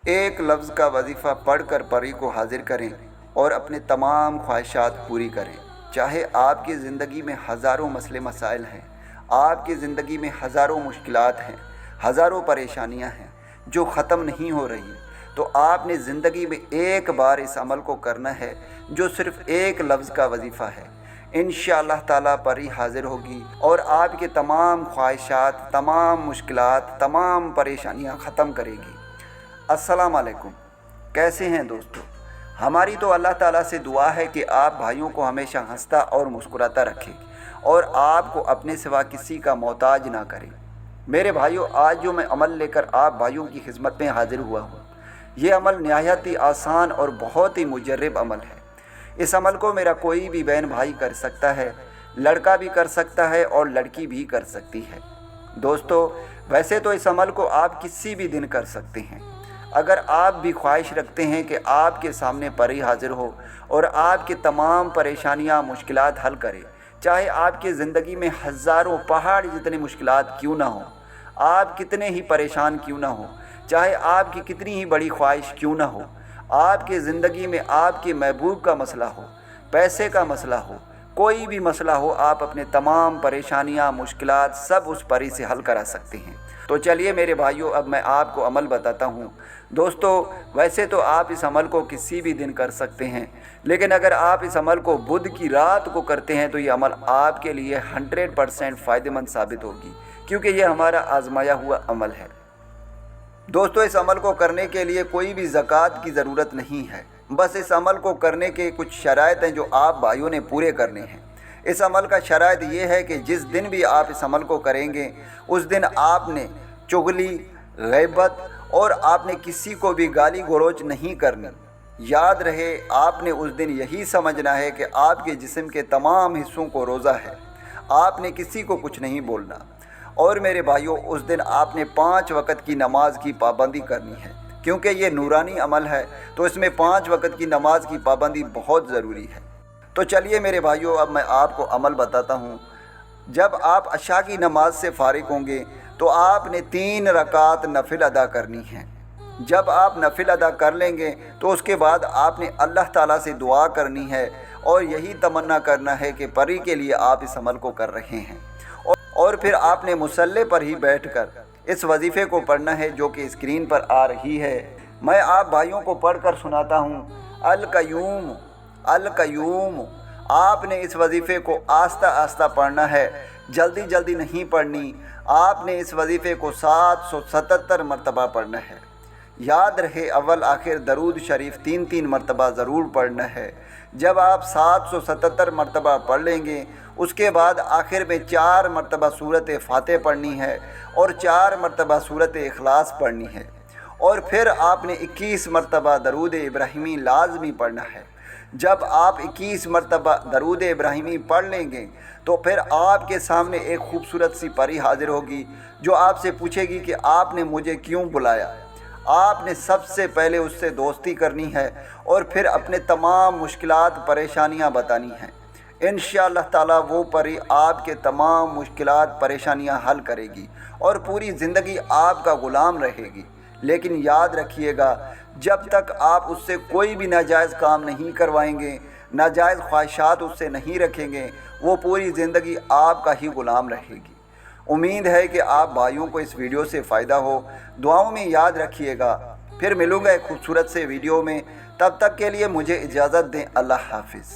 ایک لفظ کا وظیفہ پڑھ کر پری کو حاضر کریں اور اپنے تمام خواہشات پوری کریں۔ چاہے آپ کی زندگی میں ہزاروں مسئلے مسائل ہیں، آپ کی زندگی میں ہزاروں مشکلات ہیں، ہزاروں پریشانیاں ہیں جو ختم نہیں ہو رہی، تو آپ نے زندگی میں ایک بار اس عمل کو کرنا ہے جو صرف ایک لفظ کا وظیفہ ہے۔ انشاءاللہ تعالیٰ پری حاضر ہوگی اور آپ کے تمام خواہشات، تمام مشکلات، تمام پریشانیاں ختم کرے گی۔ السلام علیکم، کیسے ہیں دوستو؟ ہماری تو اللہ تعالیٰ سے دعا ہے کہ آپ بھائیوں کو ہمیشہ ہنستا اور مسکراتا رکھے اور آپ کو اپنے سوا کسی کا محتاج نہ کرے۔ میرے بھائیوں، آج جو میں عمل لے کر آپ بھائیوں کی خدمت میں حاضر ہوا ہوں، یہ عمل نہایت ہی آسان اور بہت ہی مجرب عمل ہے۔ اس عمل کو میرا کوئی بھی بہن بھائی کر سکتا ہے، لڑکا بھی کر سکتا ہے اور لڑکی بھی کر سکتی ہے۔ دوستو، ویسے تو اس عمل کو آپ کسی بھی دن کر سکتے ہیں۔ اگر آپ بھی خواہش رکھتے ہیں کہ آپ کے سامنے پری حاضر ہو اور آپ کی تمام پریشانیاں، مشکلات حل کرے، چاہے آپ کی زندگی میں ہزاروں پہاڑ جتنے مشکلات کیوں نہ ہوں، آپ کتنے ہی پریشان کیوں نہ ہوں، چاہے آپ کی کتنی ہی بڑی خواہش کیوں نہ ہو، آپ کی زندگی میں آپ کے محبوب کا مسئلہ ہو، پیسے کا مسئلہ ہو، کوئی بھی مسئلہ ہو، آپ اپنے تمام پریشانیاں، مشکلات سب اس پری سے حل کرا سکتے ہیں۔ تو چلیے میرے بھائیوں، اب میں آپ کو عمل بتاتا ہوں۔ دوستو، ویسے تو آپ اس عمل کو کسی بھی دن کر سکتے ہیں، لیکن اگر آپ اس عمل کو بدھ کی رات کو کرتے ہیں تو یہ عمل آپ کے لیے 100% فائدہ مند ثابت ہوگی، کیونکہ یہ ہمارا آزمایا ہوا عمل ہے۔ دوستو، اس عمل کو کرنے کے لیے کوئی بھی زکوٰۃ کی ضرورت نہیں ہے، بس اس عمل کو کرنے کے کچھ شرائط ہیں جو آپ بھائیوں نے پورے کرنے ہیں۔ اس عمل کا شرائط یہ ہے کہ جس دن بھی آپ اس عمل کو کریں گے، اس دن آپ نے چغلی، غیبت اور آپ نے کسی کو بھی گالی گلوچ نہیں کرنی۔ یاد رہے، آپ نے اس دن یہی سمجھنا ہے کہ آپ کے جسم کے تمام حصوں کو روزہ ہے، آپ نے کسی کو کچھ نہیں بولنا۔ اور میرے بھائیوں، اس دن آپ نے 5 وقت کی نماز کی پابندی کرنی ہے، کیونکہ یہ نورانی عمل ہے تو اس میں 5 وقت کی نماز کی پابندی بہت ضروری ہے۔ تو چلیے میرے بھائیوں، اب میں آپ کو عمل بتاتا ہوں۔ جب آپ عشاء کی نماز سے فارغ ہوں گے تو آپ نے 3 رکعت نفل ادا کرنی ہیں۔ جب آپ نفل ادا کر لیں گے تو اس کے بعد آپ نے اللہ تعالیٰ سے دعا کرنی ہے اور یہی تمنا کرنا ہے کہ پری کے لیے آپ اس عمل کو کر رہے ہیں، اور پھر آپ نے مصلی پر ہی بیٹھ کر اس وظیفے کو پڑھنا ہے جو کہ اسکرین پر آ رہی ہے۔ میں آپ بھائیوں کو پڑھ کر سناتا ہوں۔ القیوم القیوم۔ آپ نے اس وظیفے کو آہستہ آہستہ پڑھنا ہے، جلدی جلدی نہیں پڑھنی۔ آپ نے اس وظیفے کو 777 مرتبہ پڑھنا ہے۔ یاد رہے، اول آخر درود شریف 3 مرتبہ ضرور پڑھنا ہے۔ جب آپ 777 مرتبہ پڑھ لیں گے، اس کے بعد آخر میں 4 مرتبہ سورۃ فاتح پڑھنی ہے اور 4 مرتبہ سورۃ اخلاص پڑھنی ہے، اور پھر آپ نے 21 مرتبہ درود ابراہیمی لازمی پڑھنا ہے۔ جب آپ 21 مرتبہ درود ابراہیمی پڑھ لیں گے تو پھر آپ کے سامنے ایک خوبصورت سی پری حاضر ہوگی جو آپ سے پوچھے گی کہ آپ نے مجھے کیوں بلایا۔ آپ نے سب سے پہلے اس سے دوستی کرنی ہے اور پھر اپنے تمام مشکلات، پریشانیاں بتانی ہیں۔ انشاءاللہ تعالیٰ وہ پری آپ کے تمام مشکلات، پریشانیاں حل کرے گی اور پوری زندگی آپ کا غلام رہے گی۔ لیکن یاد رکھیے گا، جب تک آپ اس سے کوئی بھی ناجائز کام نہیں کروائیں گے، ناجائز خواہشات اس سے نہیں رکھیں گے، وہ پوری زندگی آپ کا ہی غلام رہے گی۔ امید ہے کہ آپ بھائیوں کو اس ویڈیو سے فائدہ ہو۔ دعاؤں میں یاد رکھیے گا۔ پھر ملوں گا ایک خوبصورت سے ویڈیو میں، تب تک کے لیے مجھے اجازت دیں۔ اللہ حافظ۔